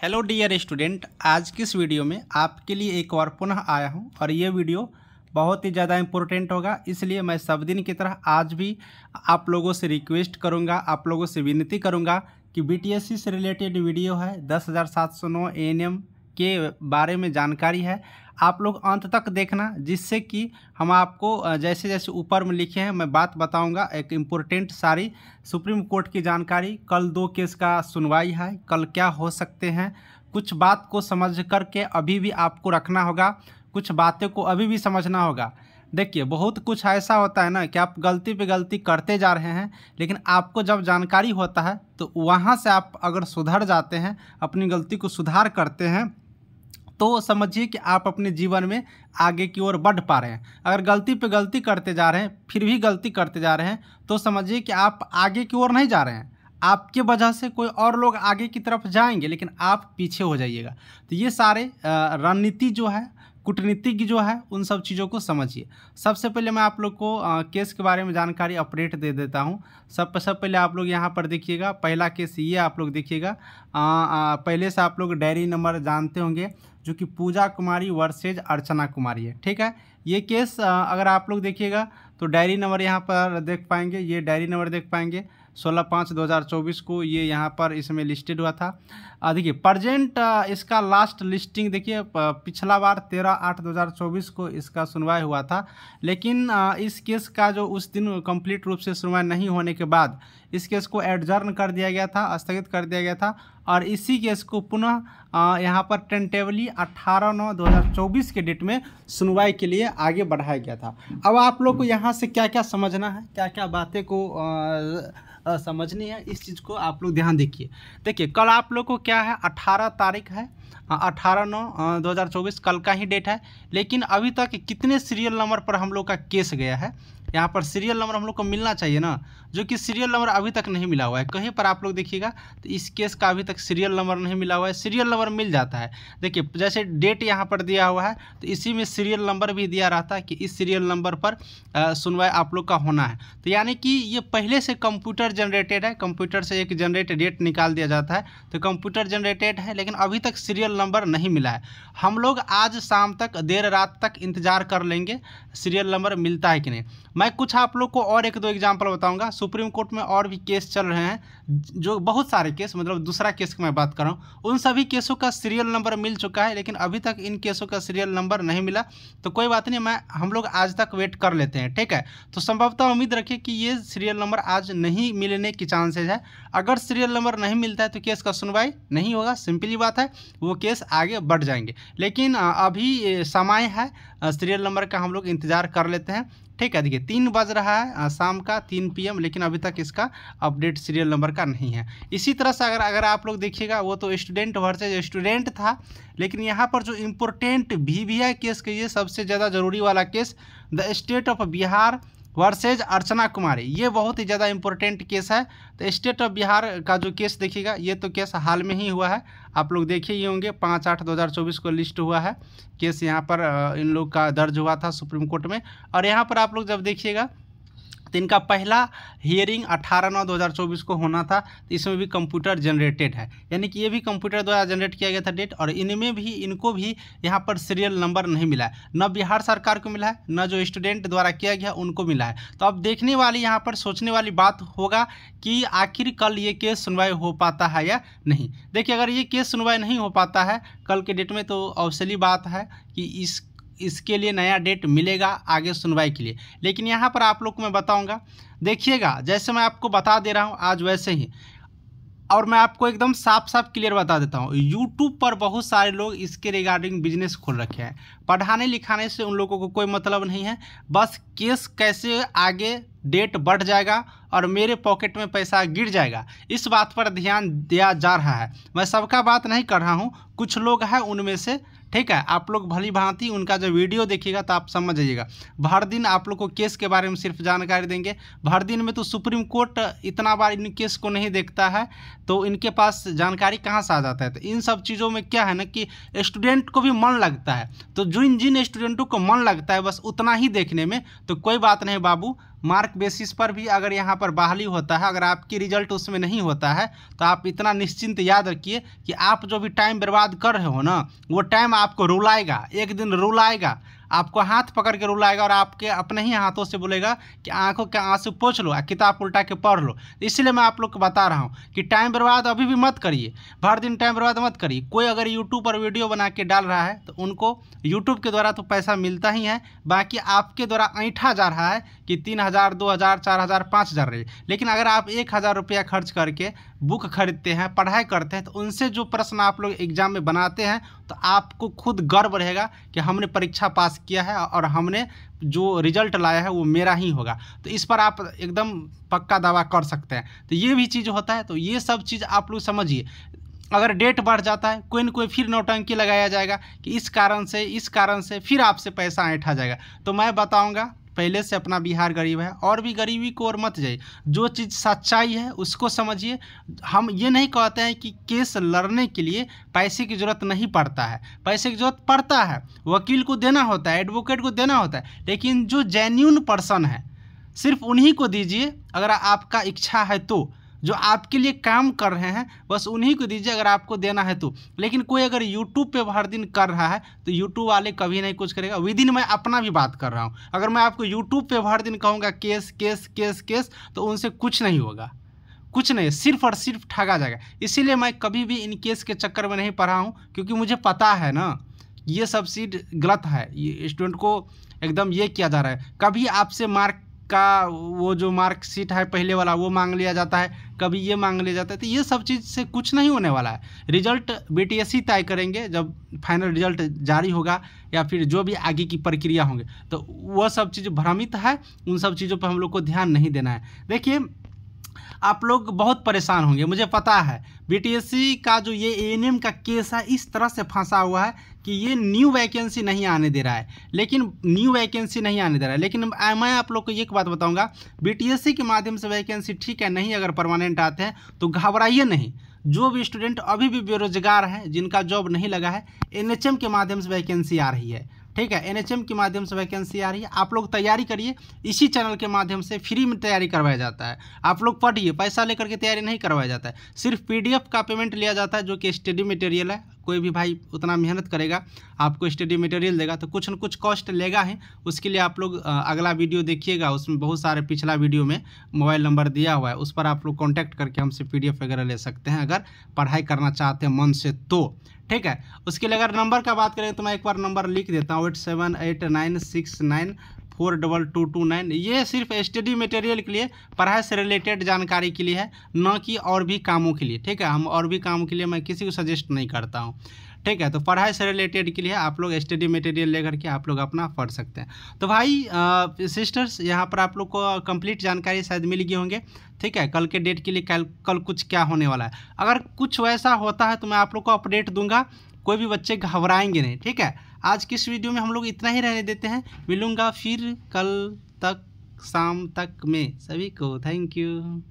Hello dear student, आज की इस वीडियो में आपके लिए एक और पुनः आया हूं और ये वीडियो बहुत ही ज़्यादा इम्पोर्टेंट होगा। इसलिए मैं सब दिन की तरह आज भी आप लोगों से रिक्वेस्ट करूंगा, आप लोगों से विनती करूंगा कि बीटीएससी से रिलेटेड वीडियो है 10,709 एएनएम के बारे में जानकारी है, आप लोग अंत तक देखना, जिससे कि हम आपको जैसे जैसे ऊपर में लिखे हैं मैं बात बताऊंगा। एक इम्पोर्टेंट सारी सुप्रीम कोर्ट की जानकारी, कल 2 केस का सुनवाई है, कल क्या हो सकते हैं, कुछ बात को समझ करके अभी भी आपको रखना होगा, कुछ बातें को अभी भी समझना होगा। देखिए, बहुत कुछ ऐसा होता है ना कि आप गलती पे गलती करते जा रहे हैं, लेकिन आपको जब जानकारी होता है तो वहाँ से आप अगर सुधर जाते हैं, अपनी गलती को सुधार करते हैं, तो समझिए कि आप अपने जीवन में आगे की ओर बढ़ पा रहे हैं। अगर गलती पे गलती करते जा रहे हैं, फिर भी गलती करते जा रहे हैं, तो समझिए कि आप आगे की ओर नहीं जा रहे हैं। आपके वजह से कोई और लोग आगे की तरफ जाएंगे, लेकिन आप पीछे हो जाइएगा। तो ये सारे रणनीति जो है, कूटनीतिज्ञ जो है, उन सब चीज़ों को समझिए। सबसे पहले मैं आप लोग को केस के बारे में जानकारी अपडेट दे देता हूँ। सब पहले आप लोग यहाँ पर देखिएगा, पहला केस ये आप लोग देखिएगा। पहले से आप लोग डायरी नंबर जानते होंगे, जो कि पूजा कुमारी वर्सेज अर्चना कुमारी है। ठीक है, ये केस अगर आप लोग देखिएगा तो डायरी नंबर यहाँ पर देख पाएंगे, ये डायरी नंबर देख पाएंगे 16/5/2024 को ये यहाँ पर इसमें लिस्टेड हुआ था। देखिए प्रजेंट इसका लास्ट लिस्टिंग देखिए, पिछला बार 13/8/2024 को इसका सुनवाई हुआ था, लेकिन इस केस का जो उस दिन कंप्लीट रूप से सुनवाई नहीं होने के बाद इस केस को एडजर्न कर दिया गया था, स्थगित कर दिया गया था, और इसी केस को पुनः यहाँ पर टेंटेवली 18/9/2024 के डेट में सुनवाई के लिए आगे बढ़ाया गया था। अब आप लोग को यहाँ से क्या क्या समझना है, क्या क्या बातें को समझनी है, इस चीज़ को आप लोग ध्यान देखिए। देखिए, कल आप लोग को क्या है, 18 तारीख है, 18/9/2024 कल का ही डेट है, लेकिन अभी तक कितने सीरियल नंबर पर हम लोग का केस गया है। यहाँ पर सीरियल नंबर हम लोग को मिलना चाहिए ना, जो कि सीरियल नंबर अभी तक नहीं मिला हुआ है। कहीं पर आप लोग देखिएगा तो इस केस का अभी तक सीरियल नंबर नहीं मिला हुआ है। सीरियल नंबर मिल जाता है, देखिए जैसे डेट यहाँ पर दिया हुआ है तो इसी में सीरियल नंबर भी दिया रहता है कि इस सीरियल नंबर पर सुनवाई आप लोग का होना है। तो यानी कि ये पहले से कंप्यूटर जनरेटेड है, कंप्यूटर से एक जनरेट डेट निकाल दिया जाता है, तो कंप्यूटर जनरेटेड है, लेकिन अभी तक सीरियल नंबर नहीं मिला है। हम लोग आज शाम तक, देर रात तक इंतजार कर लेंगे सीरियल नंबर मिलता है कि नहीं। मैं कुछ आप लोग को और 1-2 एग्जांपल बताऊंगा। सुप्रीम कोर्ट में और भी केस चल रहे हैं, जो बहुत सारे केस, मतलब दूसरा केस की मैं बात कर रहा हूँ, उन सभी केसों का सीरियल नंबर मिल चुका है, लेकिन अभी तक इन केसों का सीरियल नंबर नहीं मिला। तो कोई बात नहीं, हम लोग आज तक वेट कर लेते हैं, ठीक है। तो संभवतः उम्मीद रखिए कि ये सीरियल नंबर आज नहीं मिलने की चांसेज है। अगर सीरियल नंबर नहीं मिलता है तो केस का सुनवाई नहीं होगा, सिंपली बात है, वो केस आगे बढ़ जाएंगे। लेकिन अभी समय है, सीरियल नंबर का हम लोग इंतजार कर लेते हैं, ठीक है। देखिए 3 बज रहा है शाम का 3 PM, लेकिन अभी तक इसका अपडेट सीरियल नंबर का नहीं है। इसी तरह से अगर आप लोग देखिएगा, वो तो स्टूडेंट वर्सेज स्टूडेंट था, लेकिन यहाँ पर जो इम्पोर्टेंट VVI केस के, ये सबसे ज़्यादा ज़रूरी वाला case, the state of Bihar versus Archana Kumari, ये बहुत ही ज़्यादा इंपॉर्टेंट केस है। तो स्टेट ऑफ बिहार का जो केस देखिएगा, ये तो केस हाल में ही हुआ है, आप लोग देखे ही होंगे, 5/8/2024 को लिस्ट हुआ है केस, यहाँ पर इन लोग का दर्ज हुआ था सुप्रीम कोर्ट में। और यहाँ पर आप लोग जब देखिएगा तो इनका पहला हियरिंग 18/9/2024 को होना था, तो इसमें भी कंप्यूटर जनरेटेड है, यानी कि ये भी कंप्यूटर द्वारा जनरेट किया गया था डेट, और इनमें भी इनको भी यहाँ पर सीरियल नंबर नहीं मिला है, न बिहार सरकार को मिला है, न जो स्टूडेंट द्वारा किया गया उनको मिला है। तो अब देखने वाली, यहाँ पर सोचने वाली बात होगा कि आखिर कल ये केस सुनवाई हो पाता है या नहीं। देखिए, अगर ये केस सुनवाई नहीं हो पाता है कल के डेट में, तो ऑब्वियसली बात है कि इसके लिए नया डेट मिलेगा आगे सुनवाई के लिए। लेकिन यहाँ पर आप लोग को मैं बताऊंगा, देखिएगा जैसे मैं आपको बता दे रहा हूँ आज वैसे ही, और मैं आपको एकदम साफ साफ क्लियर बता देता हूँ, यूट्यूब पर बहुत सारे लोग इसके रिगार्डिंग बिजनेस खोल रखे हैं। पढ़ाने लिखाने से उन लोगों को कोई मतलब नहीं है, बस केस कैसे आगे डेट बढ़ जाएगा और मेरे पॉकेट में पैसा गिर जाएगा, इस बात पर ध्यान दिया जा रहा है। मैं सबका बात नहीं कर रहा हूँ, कुछ लोग हैं उनमें से, ठीक है। आप लोग भली भांति उनका जो वीडियो देखिएगा तो आप समझ जाइएगा। भर दिन आप लोग को केस के बारे में सिर्फ जानकारी देंगे, भर दिन में तो सुप्रीम कोर्ट इतना बार इन केस को नहीं देखता है, तो इनके पास जानकारी कहाँ से आ जाता है। तो इन सब चीज़ों में क्या है ना कि स्टूडेंट को भी मन लगता है, तो जिन स्टूडेंटों को मन लगता है बस उतना ही देखने में, तो कोई बात नहीं बाबू, मार्क बेसिस पर भी अगर यहाँ पर बहाली होता है, अगर आपकी रिजल्ट उसमें नहीं होता है तो आप इतना निश्चिंत याद रखिए कि आप जो भी टाइम बर्बाद कर रहे हो ना, वो टाइम आपको रुलाएगा, एक दिन रुलाएगा, आपको हाथ पकड़ के रुलाएगा और आपके अपने ही हाथों से बोलेगा कि आंखों के आंसू पोंछ लो, किताब उल्टा के पढ़ लो। इसलिए मैं आप लोग को बता रहा हूँ कि टाइम बर्बाद अभी भी मत करिए, भर दिन टाइम बर्बाद मत करिए। कोई अगर यूट्यूब पर वीडियो बना के डाल रहा है तो उनको यूट्यूब के द्वारा तो पैसा मिलता ही है, बाकी आपके द्वारा ऐंठा जा रहा है कि 3000, 2000, 4000, 5000 रहे। लेकिन अगर आप 1000 रुपया खर्च करके बुक खरीदते हैं, पढ़ाई करते हैं, तो उनसे जो प्रश्न आप लोग एग्जाम में बनाते हैं तो आपको खुद गर्व रहेगा कि हमने परीक्षा पास किया है और हमने जो रिजल्ट लाया है वो मेरा ही होगा। तो इस पर आप एकदम पक्का दावा कर सकते हैं। तो ये भी चीज़ होता है, तो ये सब चीज़ आप लोग समझिए। अगर डेट बढ़ जाता है, कोई न कोई फिर नौटंकी लगाया जाएगा कि इस कारण से फिर आपसे पैसा ऐंठा जाएगा। तो मैं बताऊंगा पहले से अपना बिहार गरीब है, और भी गरीबी को और मत जाइए। जो चीज़ सच्चाई है उसको समझिए। हम ये नहीं कहते हैं कि केस लड़ने के लिए पैसे की ज़रूरत नहीं पड़ता है, पैसे की ज़रूरत पड़ता है, वकील को देना होता है, एडवोकेट को देना होता है, लेकिन जो जेन्युइन पर्सन है सिर्फ उन्हीं को दीजिए अगर आपका इच्छा है तो। जो आपके लिए काम कर रहे हैं बस उन्हीं को दीजिए अगर आपको देना है तो। लेकिन कोई अगर यूट्यूब पे हर दिन कर रहा है तो यूट्यूब वाले कभी नहीं कुछ करेगा। विदिन मैं अपना भी बात कर रहा हूँ, अगर मैं आपको यूट्यूब पे हर दिन कहूँगा केस केस केस केस तो उनसे कुछ नहीं होगा, कुछ नहीं, सिर्फ और सिर्फ ठगा जाएगा। इसीलिए मैं कभी भी इन केस के चक्कर में नहीं पड़ा हूँ, क्योंकि मुझे पता है ना ये सब चीज़ गलत है। ये स्टूडेंट को एकदम ये किया जा रहा है। कभी आपसे मार्क का वो जो मार्कशीट है पहले वाला वो मांग लिया जाता है, कभी ये मांग लिया जाता है। तो ये सब चीज़ से कुछ नहीं होने वाला है। रिजल्ट बीटीएससी तय करेंगे जब फाइनल रिजल्ट जारी होगा, या फिर जो भी आगे की प्रक्रिया होंगे, तो वह सब चीज़ भ्रमित है। उन सब चीज़ों पर हम लोग को ध्यान नहीं देना है। देखिए आप लोग बहुत परेशान होंगे, मुझे पता है। बीटीएससी का जो ये एएनएम का केस है इस तरह से फंसा हुआ है कि ये न्यू वैकेंसी नहीं आने दे रहा है, लेकिन मैं आप लोग को एक बात बताऊंगा, बीटीएससी के माध्यम से वैकेंसी ठीक है, नहीं अगर परमानेंट आते हैं तो घबराइए नहीं। जो भी स्टूडेंट अभी भी बेरोजगार हैं, जिनका जॉब नहीं लगा है, एनएचएम के माध्यम से वैकेंसी आ रही है, ठीक है, एनएचएम के माध्यम से वैकेंसी आ रही है। आप लोग तैयारी करिए, इसी चैनल के माध्यम से फ्री में तैयारी करवाया जाता है। आप लोग पढ़िए, पैसा लेकर के तैयारी नहीं करवाया जाता है, सिर्फ पीडीएफ का पेमेंट लिया जाता है, जो कि स्टडी मटेरियल है। कोई भी भाई उतना मेहनत करेगा, आपको स्टडी मटेरियल देगा तो कुछ न कुछ कॉस्ट लेगा ही। उसके लिए आप लोग अगला वीडियो देखिएगा, उसमें बहुत सारे पिछला वीडियो में मोबाइल नंबर दिया हुआ है, उस पर आप लोग कॉन्टैक्ट करके हमसे पीडीएफ वगैरह ले सकते हैं, अगर पढ़ाई करना चाहते हैं मन से तो, ठीक है। उसके लिए अगर नंबर का बात करें तो मैं एक बार नंबर लिख देता हूँ, 8789694229। ये सिर्फ स्टडी मटेरियल के लिए, पढ़ाई से रिलेटेड जानकारी के लिए है, न कि और भी कामों के लिए, ठीक है। हम और भी कामों के लिए मैं किसी को सजेस्ट नहीं करता हूँ, ठीक है। तो पढ़ाई से रिलेटेड के लिए आप लोग स्टडी मटेरियल लेकर के आप लोग अपना पढ़ सकते हैं। तो भाई सिस्टर्स, यहाँ पर आप लोग को कंप्लीट जानकारी शायद मिल गई होंगे, ठीक है। कल के डेट के लिए कल कुछ क्या होने वाला है, अगर कुछ वैसा होता है तो मैं आप लोग को अपडेट दूंगा। कोई भी बच्चे घबराएंगे नहीं, ठीक है। आज की इस वीडियो में हम लोग इतना ही रहने देते हैं, मिलूंगा फिर कल तक शाम तक में। सभी को थैंक यू।